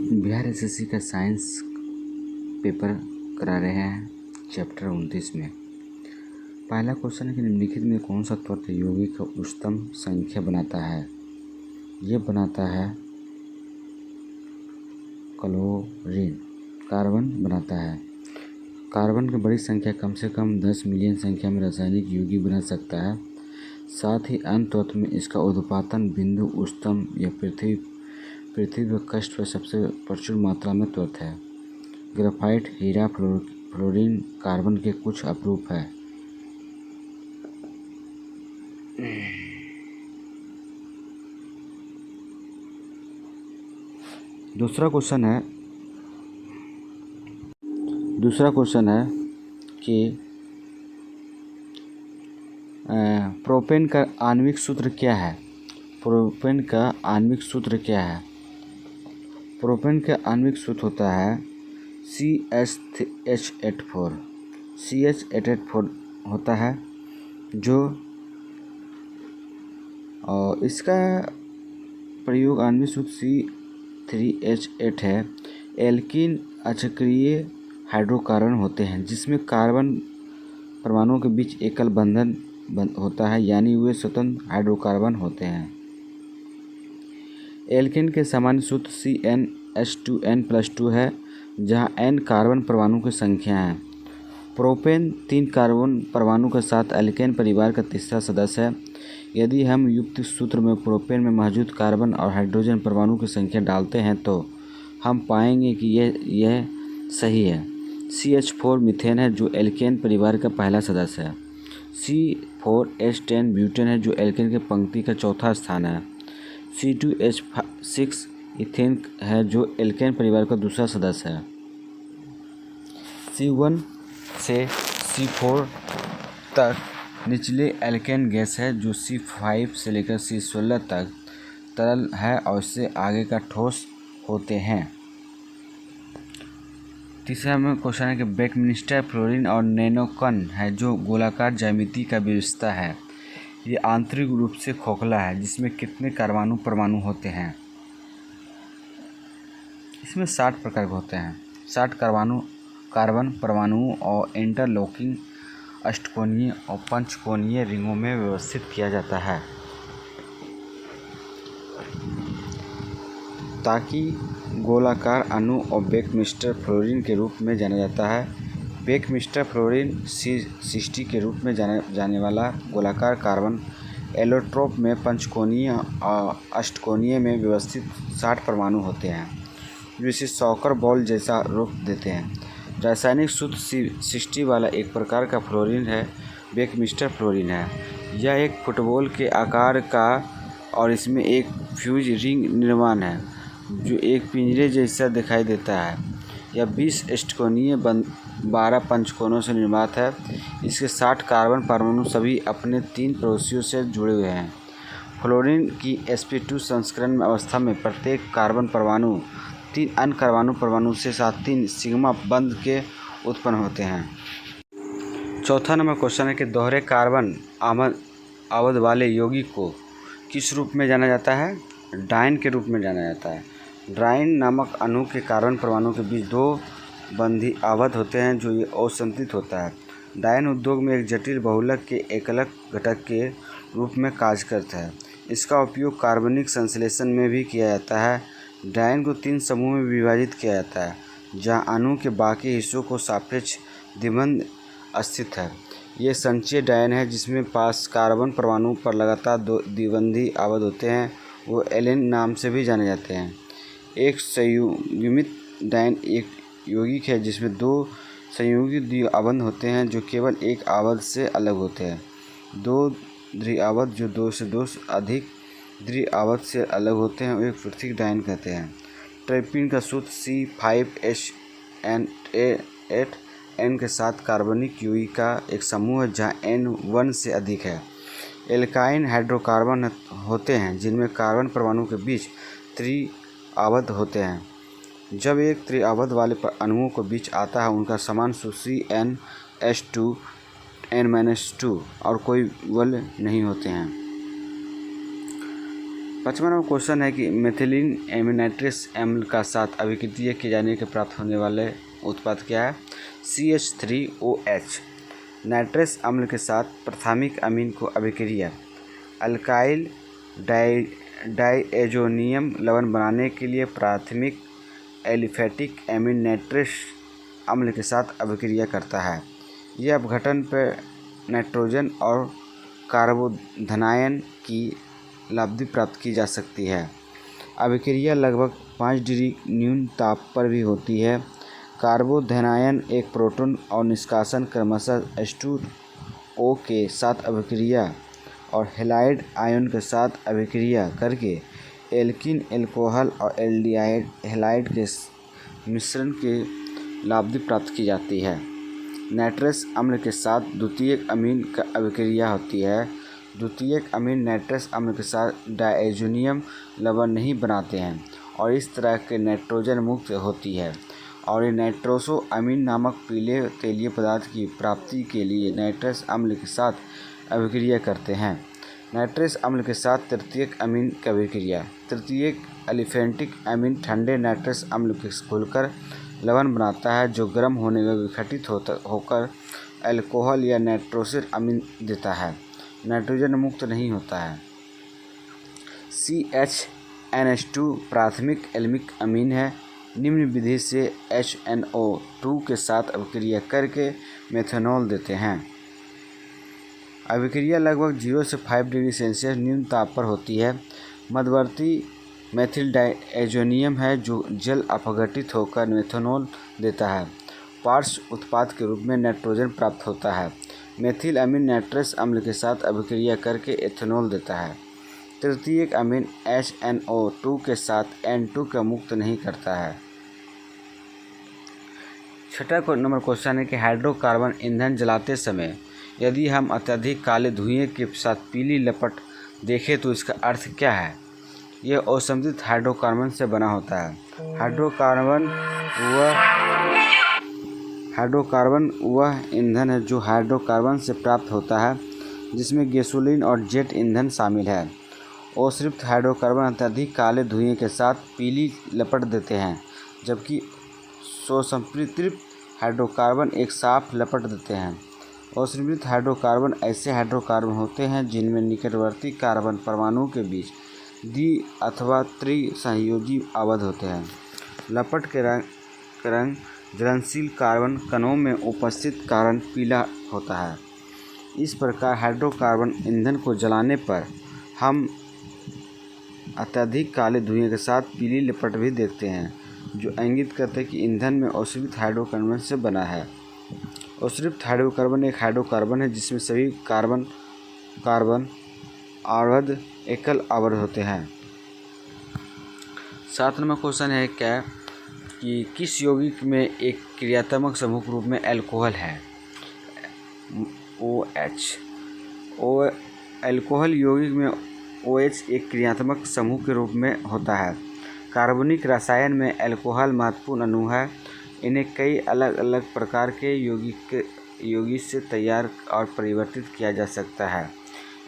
Bihar SSC का science paper करा रहे हैं चैप्टर 29 में। पहला क्वेश्चन है कि निम्नलिखित में कौन सा तत्व यौगिक का उच्चतम संख्या बनाता है। ये बनाता है क्लोरीन। कार्बन बनाता है। कार्बन की बड़ी संख्या कम से कम 10 मिलियन संख्या में रासायनिक यौगिक बना सकता है। साथ ही अन्य तत्व में इसका उत्पादन बिंदु उच्चतम या पृथ्वी व कष्ट पर सबसे प्रचुर मात्रा में त्वरित है। ग्रेफाइट, हीरा, फ्लोरीन कार्बन के कुछ अपरूप है। दूसरा क्वेश्चन है कि प्रोपेन का आणविक सूत्र क्या है। प्रोपेन का आणविक सूत्र क्या है। प्रोपेन का आणविक सूत्र होता है CH8H4। CH8H4 होता है जो इसका प्रयोग आणविक सूत्र C3H8 है। एल्कीन अचक्रीय हाइड्रोकार्बन होते हैं जिसमें कार्बन परमाणुओं के बीच एकल बंधन होता है, यानी वे स्वतंत्र हाइड्रोकार्बन होते हैं। एल्केन के सामान्य सूत्र CnH2n+2 है, जहाँ n कार्बन परमाणु की संख्या है। प्रोपेन 3 कार्बन परमाणु के साथ एल्केन परिवार का तीसरा सदस्य है। यदि हम युक्त सूत्र में प्रोपेन में मौजूद कार्बन और हाइड्रोजन परमाणु की संख्या डालते हैं तो हम पाएंगे कि यह सही है। CH4 मीथेन है जो एल्केन परिवार का पहला सदस्य है। C4H10 ब्यूटेन है जो एल्केन की पंक्ति का चौथा स्थान है। C2H6 इथेन है जो एल्केन परिवार का दूसरा सदस्य है। C1 से C4 तक निचले एल्केन गैस है जो C5 से लेकर C16 तक तरल है और इससे आगे का ठोस होते हैं। तीसरा में क्वेश्चन है कि बकमिंस्टर फ्लोरीन और नैनोकण है जो गोलाकार ज्यामिति का विशेषता है। ये आंतरिक रूप से खोखला है जिसमें कितने कार्बन परमाणु होते हैं। इसमें 60 प्रकार के होते हैं। 60 कार्बन परमाणुओं और इंटरलॉकिंग अष्टकोणीय और पंचकोणीय रिंगों में व्यवस्थित किया जाता है ताकि गोलाकार अणु और बकमिंस्टर फ्लोरीन के रूप में जाना जाता है। बकमिंस्टर फ्लोरीन C60 के रूप में जाने वाला गोलाकार कार्बन एलोट्रोप में पंचकोणीय और अष्टकोणीय में व्यवस्थित 60 परमाणु होते हैं जो इसे सॉकर बॉल जैसा रूप देते हैं। रासायनिक सूत्र C60 वाला एक प्रकार का फ्लोरीन है, बकमिंस्टर फ्लोरीन है। यह एक फुटबॉल के आकार का और इसमें एक फ्यूज रिंग निर्माण है जो एक पिंजरे जैसा दिखाई देता है। यह 20 अष्टकोणीय 12 पंचकोणों से निर्मित है। इसके 60 कार्बन परमाणु सभी अपने 3 पड़ोसियों से जुड़े हुए हैं। फ्लोरीन की sp2 संस्करण अवस्था में प्रत्येक कार्बन परमाणु 3 अन्य कार्बन परमाणु के साथ 3 सिग्मा बंध के उत्पन्न होते हैं। चौथा नंबर क्वेश्चन है कि दोहरे कार्बन आवध वाले यौगिक को किस रूप में जाना जाता है। डायन के रूप में जाना जाता है। डायन नामक अणु के कार्बन परमाणु के बीच 2 बंधी आवध होते हैं जो ये असंतुलित होता है। डायन उद्योग में एक जटिल बहुलक के एकलक घटक के रूप में कार्य करता है। इसका उपयोग कार्बनिक संश्लेषण में भी किया जाता है। डायन को 3 समूह में विभाजित किया जाता है जहां अणु के बाकी हिस्सों को सापेक्ष द्विबंध स्थित है। ये संचय डायन है जिसमें पास कार्बन परमाणु पर लगातार 2 द्विबंधी आवध होते हैं, वो एलेन नाम से भी जाने जाते हैं। एक संयुग्मित डायन एक यौगिक है जिसमें 2 संयुग्मित द्विआवध होते हैं जो केवल एक आवध से अलग होते हैं। 2 द्विआवध जो 2 से 2 अधिक द्विआवध से अलग होते हैं वो एक पृथक डायन कहते हैं। ट्रिप्टीन का सूत्र C5H8 N के साथ कार्बनिक यौगिक का एक समूह है जहाँ N 1 से अधिक है। एल्काइन हाइड्रोकार्बन होते हैं जिनमें कार्बन परमाणु के बीच त्रिआवध होते हैं। जब एक त्रिआवध वाले अणुओं के बीच आता है उनका समान सूत्र CnH2n-2 और कोई बल नहीं होते हैं। 5वां नंबर क्वेश्चन है कि मेथिलीन एमिनाइट्रेस अम्ल का साथ अभिक्रिया किए जाने के प्राप्त होने वाले उत्पाद क्या है? CH3OH। नाइट्रस अम्ल के साथ प्राथमिक अमीन को अभिक्रिया अल्काइल डाइएजोनियम लवण बनाने के लिए प्राथमिक एलिफेटिक एमीन नाइट्रस अम्ल के साथ अभिक्रिया करता है। यह अपघटन पर नाइट्रोजन और कार्बोधनायन की लब्धि प्राप्त की जा सकती है। अभिक्रिया लगभग 5 डिग्री न्यून ताप पर भी होती है। कार्बोधनायन एक प्रोटॉन और निष्कासन क्रमशः H2O के साथ अभिक्रिया और हैलाइड आयन के साथ अभिक्रिया करके एल्कीन अल्कोहल और एल्डिहाइड हैलाइड के मिश्रण के लब्धि प्राप्त की जाती है। नाइट्रस अम्ल के साथ द्वितीयक अमीन का अभिक्रिया होती है। द्वितीयक अमीन नाइट्रस अम्ल के साथ डाइएजोनियम लवण नहीं बनाते हैं और इस तरह के नाइट्रोजन मुक्त होती है और ये नाइट्रोसो अमीन नामक पीले तेलीय पदार्थ की प्राप्ति के लिए नाइट्रस अम्ल के साथ अभिक्रिया करते हैं। नाइट्रस अम्ल के साथ तृतीयक अमीन की अभिक्रिया तृतीयक एलिफेटिक अमीन ठंडे नाइट्रस अम्ल के घुलकर लवण बनाता है जो गर्म होने में विघटित होकर अल्कोहल या नाइट्रोसिल अमीन देता है। नाइट्रोजन मुक्त नहीं होता है। CHNH2 प्राथमिक एल्मिक अमीन है। निम्न विधि से HNO2 के साथ अभिक्रिया करके मेथनॉल देते हैं। अभिक्रिया लगभग 0 से 5 डिग्री सेल्सियस न्यून ताप पर होती है। मध्यवर्ती मेथिल डाइएजोनियम है जो जल अपघटित होकर मेथनॉल देता है। पार्श्व उत्पाद के रूप में नाइट्रोजन प्राप्त होता है। मेथिल अमीन नाइट्रस अम्ल के साथ अभिक्रिया करके एथेनॉल देता है। तृतीयक अमीन HNO2 के साथ N2 का मुक्त नहीं करता है। 6वां नंबर क्वेश्चन है कि हाइड्रोकार्बन ईंधन जलाते समय यदि हम अत्यधिक काले धुएं के साथ पीली लपट देखें तो इसका अर्थ क्या है? यह असंतुलित हाइड्रोकार्बन से बना होता है। हाइड्रोकार्बन वह ईंधन है जो हाइड्रोकार्बन से प्राप्त होता है जिसमें गैसोलीन और जेट ईंधन शामिल है। असंतृप्त हाइड्रोकार्बन अत्यधिक काले धुएं के साथ पीली लपट देते हैं जबकि संतृप्त हाइड्रोकार्बन एक साफ लपट देते हैं। असंतृप्त हाइड्रोकार्बन ऐसे हाइड्रोकार्बन होते हैं जिनमें निकटवर्ती कार्बन परमाणुओं के बीच द्वि अथवा त्रि सहयोजी आबद्ध होते हैं। लपट के रंग ज्वलनशील कार्बन कणों में उपस्थित कारण पीला होता है। इस प्रकार हाइड्रोकार्बन ईंधन को जलाने पर हम अत्यधिक काले धुएं के साथ पीली लपट भी देखते हैं जो इंगित करते हैं कि ईंधन में असंतृप्त हाइड्रोकार्बन से बना है। असंतृप्त हाइड्रोकार्बन एक हाइड्रोकार्बन है जिसमें सभी कार्बन आवृत एकल आवृत होते हैं। 7 नंबर क्वेश्चन है क्या कि किस यौगिक में एक क्रियात्मक समूह के रूप में अल्कोहल है? OH। अल्कोहल यौगिक में OH एक क्रियात्मक समूह के रूप में होता है। कार्बनिक रसायन में अल्कोहल महत्वपूर्ण अणु है। इन्हें कई अलग अलग प्रकार के यौगिक से तैयार और परिवर्तित किया जा सकता है।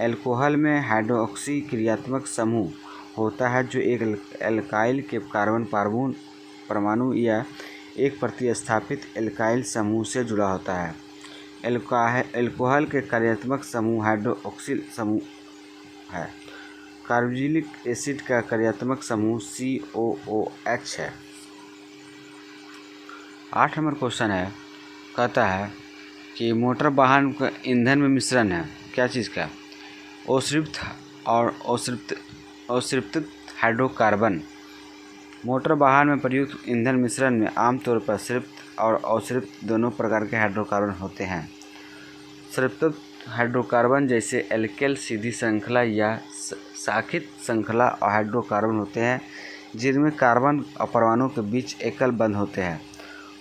अल्कोहल में हाइड्रोक्सी क्रियात्मक समूह होता है जो एक एल्काइल के कार्बन परमाणु या एक प्रतिस्थापित एल्काइल समूह से जुड़ा होता है। अल्कोहल के कार्यात्मक समूह हाइड्रोक्सिल समूह है। कार्बोक्सिलिक एसिड का कार्यात्मक समूह COOH है। 8 नंबर क्वेश्चन है कहता है कि मोटर वाहन का ईंधन में मिश्रण है क्या चीज़ का? असंतृप्त और असंतृप्त हाइड्रोकार्बन। मोटर वाहन में प्रयुक्त ईंधन मिश्रण में आमतौर पर संतृप्त और असंतृप्त दोनों प्रकार के हाइड्रोकार्बन होते हैं। संतृप्त हाइड्रोकार्बन जैसे एल्केल सीधी श्रृंखला या शाखित श्रृंखला और हाइड्रोकार्बन होते हैं जिनमें कार्बन और परमाणु के बीच एकल बंध होते हैं।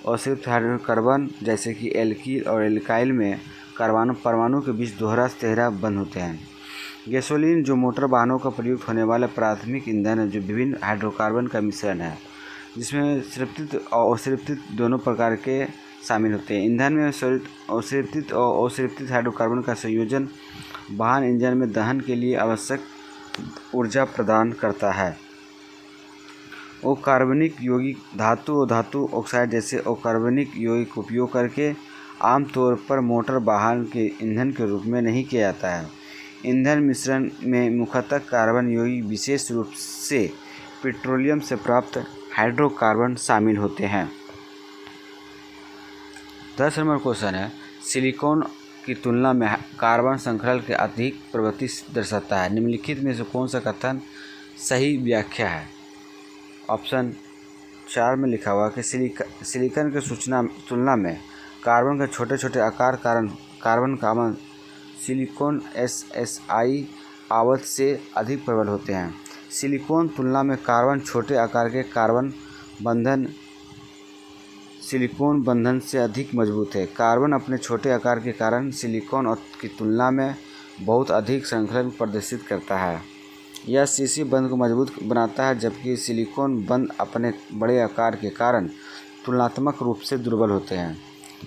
असंतृप्त हाइड्रोकार्बन जैसे कि एल्कील और एल्काइल में परमाणु के बीच दोहरा तिहरा बंध होते हैं। गैसोलीन जो मोटर वाहनों का प्रयुक्त होने वाला प्राथमिक ईंधन है जो विभिन्न हाइड्रोकार्बन का मिश्रण है जिसमें संतृप्त और असंतृप्त दोनों प्रकार के शामिल होते हैं। ईंधन में असंतृप्त और असंतृप्त हाइड्रोकार्बन का संयोजन वाहन इंजन में दहन के लिए आवश्यक ऊर्जा प्रदान करता है। अकार्बनिक यौगिक धातु और धातु ऑक्साइड जैसे अकार्बनिक यौगिक का उपयोग करके आमतौर पर मोटर वाहन के ईंधन के रूप में नहीं किया जाता है। ईंधन मिश्रण में मुख्यतः कार्बन यौगिक, विशेष रूप से पेट्रोलियम से प्राप्त हाइड्रोकार्बन शामिल होते हैं। 10 नंबर क्वेश्चन है, सिलिकॉन की तुलना में कार्बन श्रृंखला के अधिक प्रवृत्ति दर्शाता है। निम्नलिखित में से कौन सा कथन सही व्याख्या है? ऑप्शन 4 में लिखा हुआ कि सिलिकॉन की तुलना में कार्बन के छोटे छोटे आकार कारण कार्बन का अम्ल सिलिकॉन SSI आवत से अधिक प्रबल होते हैं। सिलिकॉन तुलना में कार्बन छोटे आकार के कार्बन बंधन सिलिकॉन बंधन से अधिक मजबूत है। कार्बन अपने छोटे आकार के कारण सिलिकॉन की तुलना में बहुत अधिक श्रृंखला प्रदर्शित करता है। यह सीसी बंध को मजबूत बनाता है, जबकि सिलिकॉन बंध अपने बड़े आकार के कारण तुलनात्मक रूप से दुर्बल होते हैं।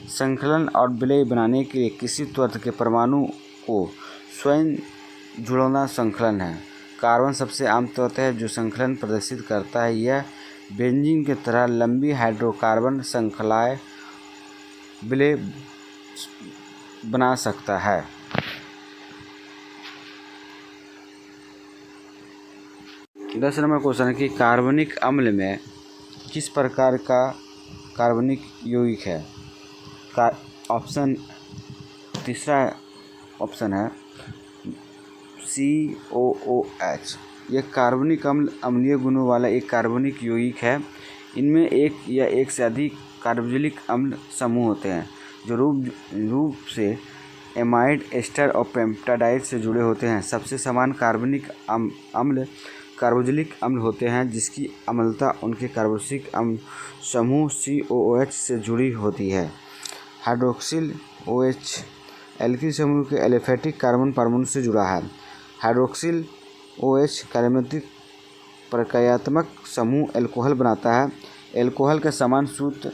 संकलन और विलय बनाने के लिए किसी तत्व के परमाणु को स्वयं जुड़ना संकलन है। कार्बन सबसे आम तत्व है जो संकलन प्रदर्शित करता है। यह बेंजीन की तरह लंबी हाइड्रोकार्बन श्रृंखलाएं विलय बना सकता है। दस नंबर क्वेश्चन है कि कार्बनिक अम्ल में किस प्रकार का कार्बनिक यौगिक है? तीसरा ऑप्शन है COOH। यह कार्बनिक अम्ल अम्लीय गुणों वाला एक कार्बनिक यौगिक है। इनमें एक या एक से अधिक कार्बोक्सिलिक अम्ल समूह होते हैं जो रूप से एमाइड, एस्टर और पेप्टाइड से जुड़े होते हैं। सबसे समान कार्बनिक अम्ल कार्बोक्सिलिक अम्ल होते हैं, जिसकी अम्लता उनके कार्बोक्सिलिक अम्ल समूह COOH से जुड़ी होती है। हाइड्रोक्सिल OH एल्किल समूह के एलिफेटिक कार्बन परमाणु से जुड़ा है। हाइड्रोक्सिल OH कार्बनिक प्रक्रियात्मक समूह एल्कोहल बनाता है। एल्कोहल का समान सूत्र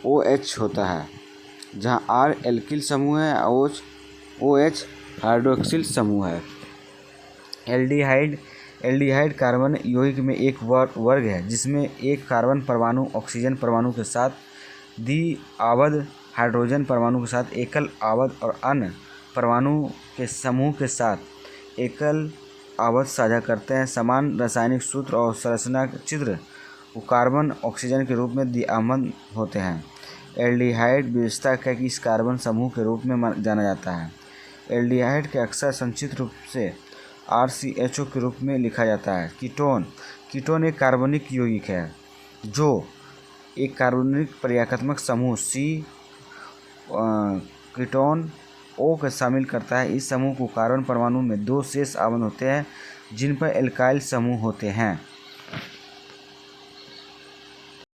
ROH होता है, जहाँ R एल्किल समूह है और OH हाइड्रोक्सिल समूह है। एल्डिहाइड कार्बन यौगिक में एक वर्ग है जिसमें एक कार्बन परमाणु ऑक्सीजन परमाणु के साथ द्विआबद्ध हाइड्रोजन परमाणु के साथ एकल आबद्ध और अन्य परमाणु के समूह के साथ एकल आबद्ध साझा करते हैं। समान रासायनिक सूत्र और संरचना चित्र वो कार्बन ऑक्सीजन के रूप में द्विआबद्ध होते हैं। एल्डिहाइड विशेषता का इस कार्बन समूह के रूप में जाना जाता है। एल्डिहाइड के अक्सर संक्षिप्त रूप से RCHO के रूप में लिखा जाता है। कीटोन एक कार्बनिक यौगिक है जो एक कार्बनिक प्रक्रियात्मक समूह कीटोन O को शामिल करता है। इस समूह को कार्बन परमाणु में 2 शेष आबंध होते हैं जिन पर एल्काइल समूह होते हैं।